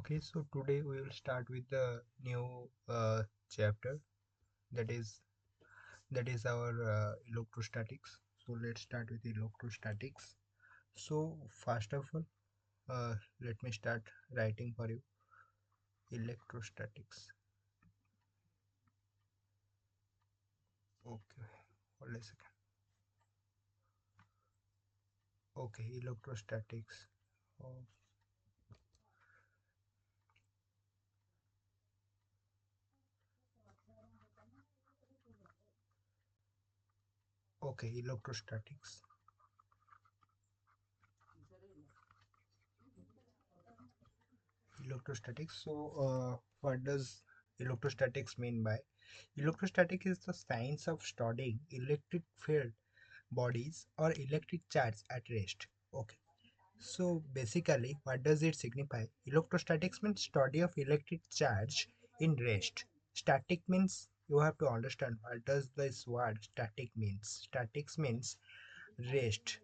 Okay, so today we will start with the new chapter that is our electrostatics. So let's start with electrostatics. So first of all, let me start writing for you electrostatics. Okay, hold a second. Okay, electrostatics. Oh, okay, electrostatics. Electrostatics. So, what does electrostatics mean by? Electrostatics is the science of studying electric field bodies or electric charge at rest. Okay. So basically, what does it signify? Electrostatics means study of electric charge in rest. Static means you have to understand what does this word static means. Statics means rest.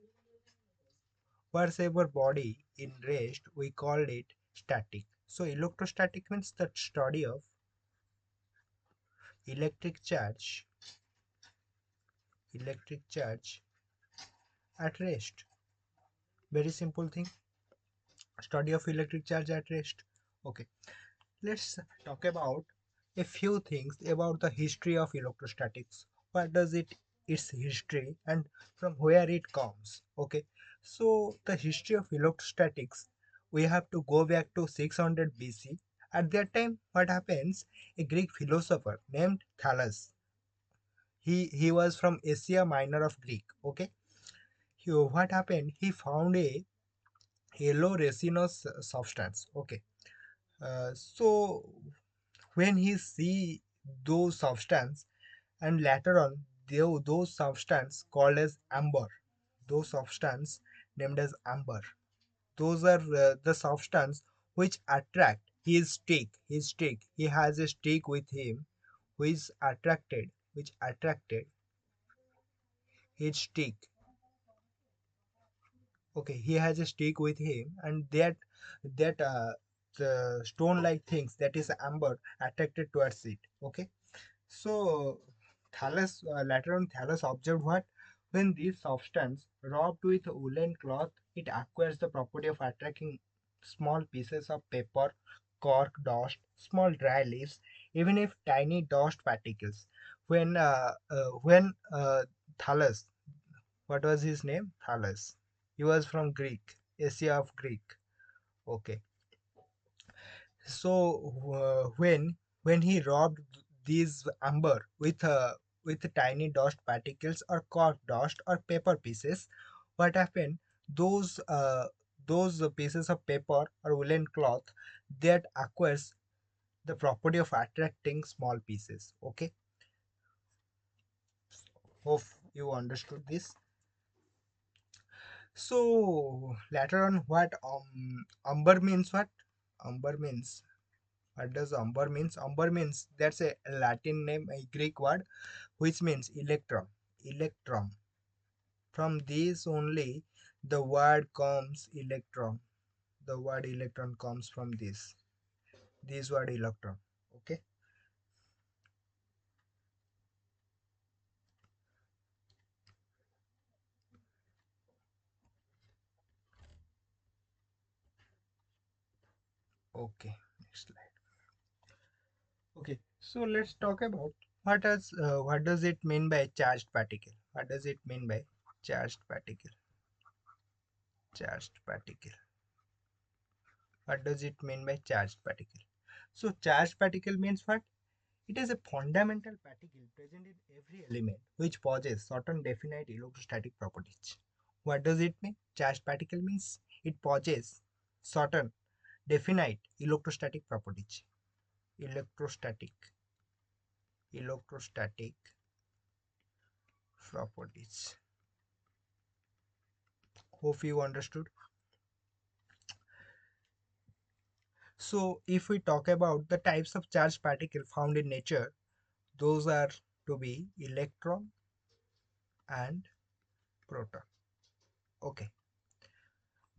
Whatever body in rest, we call it static. So electrostatic means the study of electric charge, electric charge at rest. Very simple thing. Study of electric charge at rest. Okay, let's talk about a few things about the history of electrostatics. What does its history and from where it comes? Okay, so the history of electrostatics, we have to go back to 600 BC. At that time, what happens? A Greek philosopher named Thales. He was from Asia Minor of Greek. Okay, what happened? He found a yellow resinous substance. Okay, so when he see those substance and later on those substance called as amber, those substance named as amber, those are the substance which attract his stick. He has a stick with him which attracted his stick. Okay, he has a stick with him, and that the stone like things, that is amber, attracted towards it. Okay, so Thales, later on Thales observed what? When this substance rubbed with woolen cloth, it acquires the property of attracting small pieces of paper, cork, dust, small dry leaves, even if tiny dust particles. When Thales, what was his name? Thales. He was from Greek, Asia of Greek. Okay, so when he rubbed these amber with tiny dust particles or cork dust or paper pieces, what happened? Those pieces of paper or woolen cloth that acquires the property of attracting small pieces. Okay, hope you understood this. So later on, what umber means? What umber means? What does umber means? Umber means that's a Latin name, a Greek word, which means electron. Electron. From this only the word comes electron. The word electron comes from this. This word electron. Okay. Okay. Next slide. Okay. So let's talk about what does it mean by charged particle? What does it mean by charged particle? Charged particle. What does it mean by charged particle? So charged particle means what? It is a fundamental particle present in every element which possesses certain definite electrostatic properties. What does it mean? Charged particle means it possesses certain definite electrostatic properties. Electrostatic, electrostatic properties. Hope you understood. So, if we talk about the types of charged particle found in nature, those are to be electron and proton. Okay.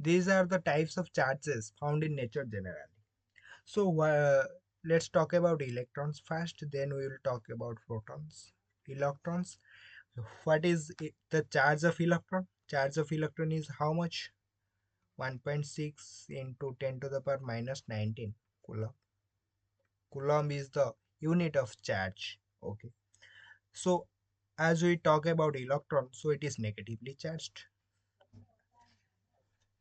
These are the types of charges found in nature generally. So let's talk about electrons first, then we will talk about protons. Electrons, what is the charge of electron? Charge of electron is how much? 1.6 into 10 to the power minus 19 coulomb. Coulomb is the unit of charge. Okay. So as we talk about electron, so it is negatively charged.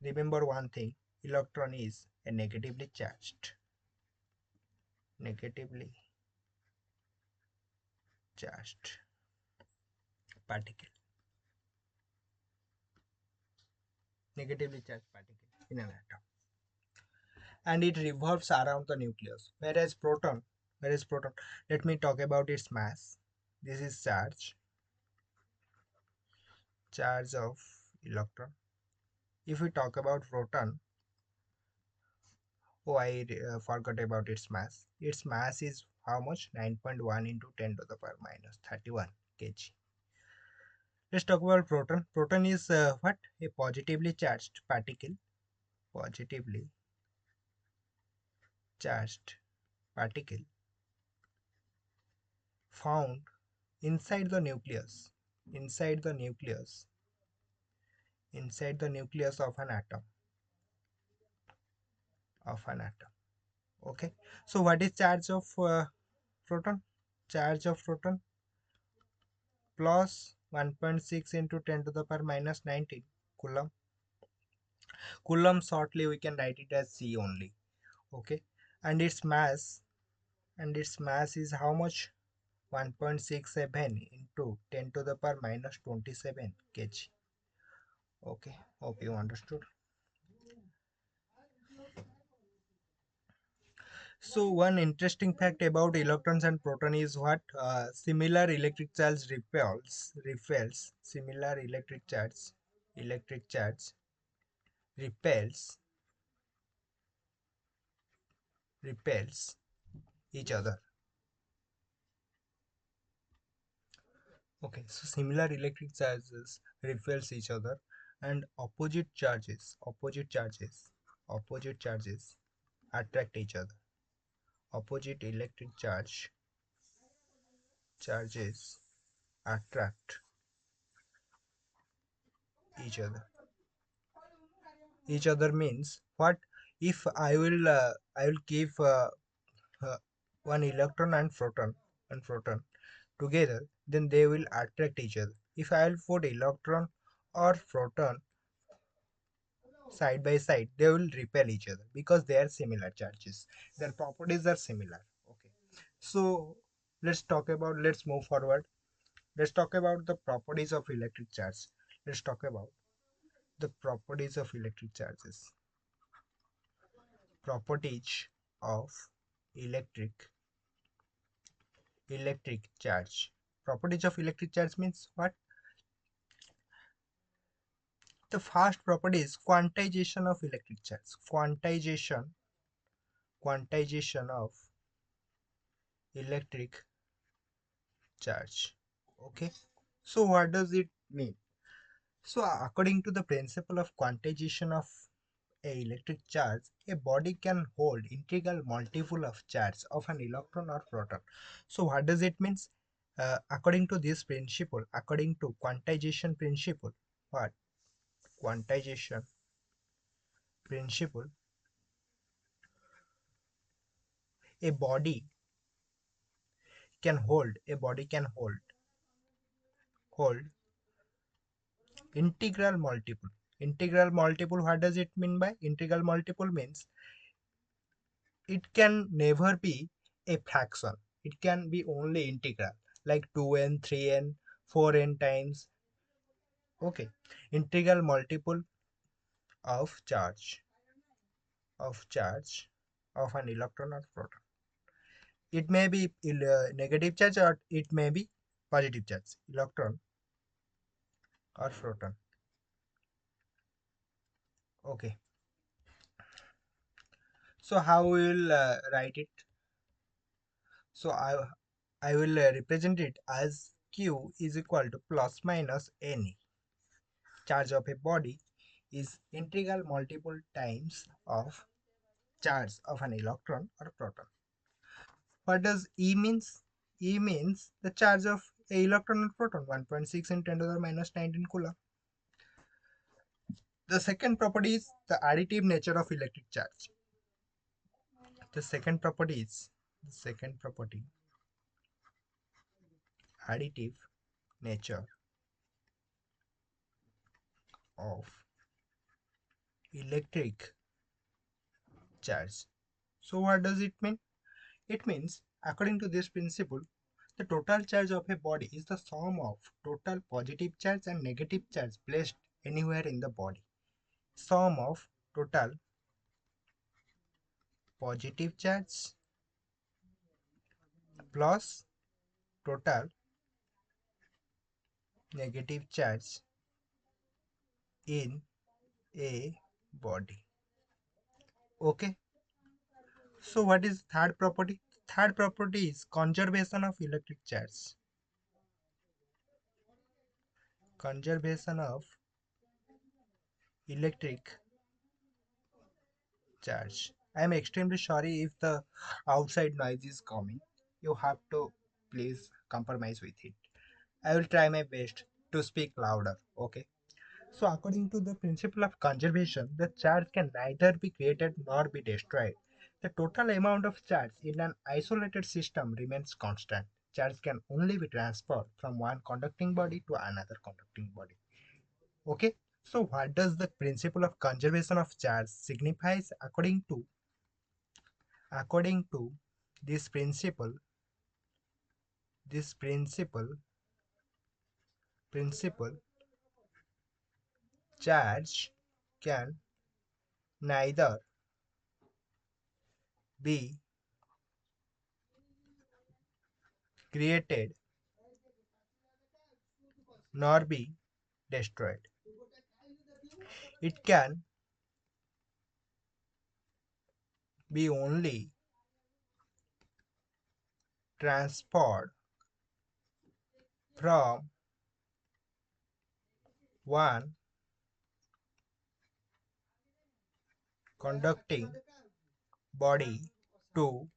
Remember one thing, electron is a negatively charged. Negatively charged particle. Negatively charged particle in an atom. And it revolves around the nucleus. Whereas proton, let me talk about its mass. This is charge of electron. If we talk about proton, oh, I forgot about its mass. Its mass is how much? 9.1 into 10 to the power minus 31 kg. Let's talk about proton. Proton is what? A positively charged particle. Positively charged particle found inside the nucleus. Inside the nucleus. Inside the nucleus of an atom. Of an atom. Okay. So what is charge of proton? Charge of proton plus 1.6 into 10 to the power minus 19 coulomb. Coulomb shortly we can write it as C only. Okay. And its mass is how much? 1.67 into 10 to the power minus 27 kg. Okay, hope you understood. So one interesting fact about electrons and proton is what? Similar electric charge repels. Similar electric charge repels each other. Okay, so similar electric charges repels each other, and opposite charges attract each other. Opposite electric charges attract each other. Each other means what? If I will give uh, one electron and proton together, then they will attract each other. If I will put electron or proton side by side, they will repel each other because they are similar charges. Their properties are similar. Okay. So let's move forward. Let's talk about the properties of electric charge. Let's talk about the properties of electric charges. Properties of electric electric charge. Properties of electric charge means what? The first property is quantization of electric charge. Quantization of electric charge. Okay. So what does it mean? So according to the principle of quantization of a electric charge, a body can hold integral multiple of charge of an electron or proton. So what does it means? According to this principle, according to quantization principle, what? Quantization principle, a body can hold integral multiple. Integral multiple, what does it mean by integral multiple? Means it can never be a fraction. It can be only integral, like 2n, 3n, 4n times. Okay. Integral multiple of charge of an electron or proton. It may be negative charge or it may be positive charge, electron or proton. Okay. So how we will write it? So I will represent it as Q is equal to plus minus Ne. Charge of a body is integral multiple times of charge of an electron or proton. What does E means? E means the charge of a electron or proton, 1.6 in 10 to the minus 19 coulomb. The second property is the additive nature of electric charge. The second property is additive nature of electric charge. So what does it mean? It means, according to this principle, the total charge of a body is the sum of total positive charge and negative charge placed anywhere in the body. Sum of total positive charge plus total negative charge in a body. Okay. So what is third property? Third property is conservation of electric charge. Conservation of electric charge. I am extremely sorry if the outside noise is coming. You have to please compromise with it. I will try my best to speak louder. Okay. So according to the principle of conservation, the charge can neither be created nor be destroyed. The total amount of charge in an isolated system remains constant. Charge can only be transferred from one conducting body to another conducting body. Okay. So what does the principle of conservation of charge signifies? According to this principle, charge can neither be created nor be destroyed. It can be only transferred from one conducting body to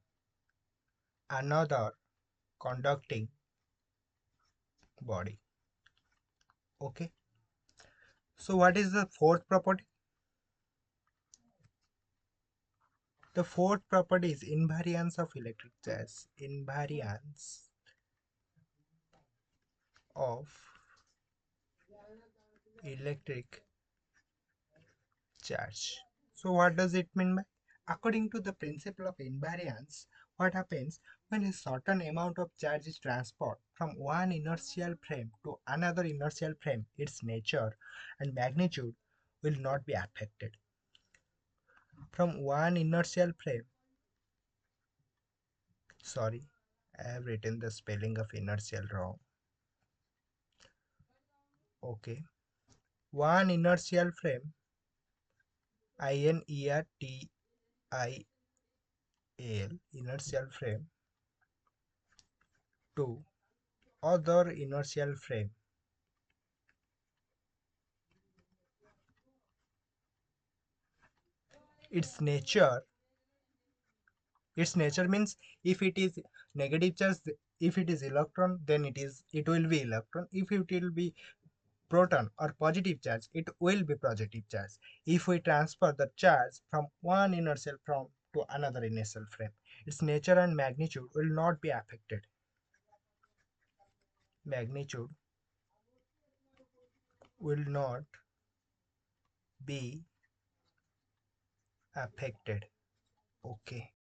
another conducting body. Okay. So what is the fourth property? The fourth property is invariance of electric charge. Invariance of electric charge. So what does it mean by? According to the principle of invariance, what happens when a certain amount of charge is transferred from one inertial frame to another inertial frame, its nature and magnitude will not be affected. From one inertial frame, sorry, I have written the spelling of inertial wrong. Okay. One inertial frame, INERTIAL, inertial frame, to other inertial frame. Its nature means if it is negative charge, if it is electron, then it will be electron. If it will be proton or positive charge, it will be positive charge. If we transfer the charge from one inertial frame to another inertial frame, its nature and magnitude will not be affected. Magnitude will not be affected. Okay.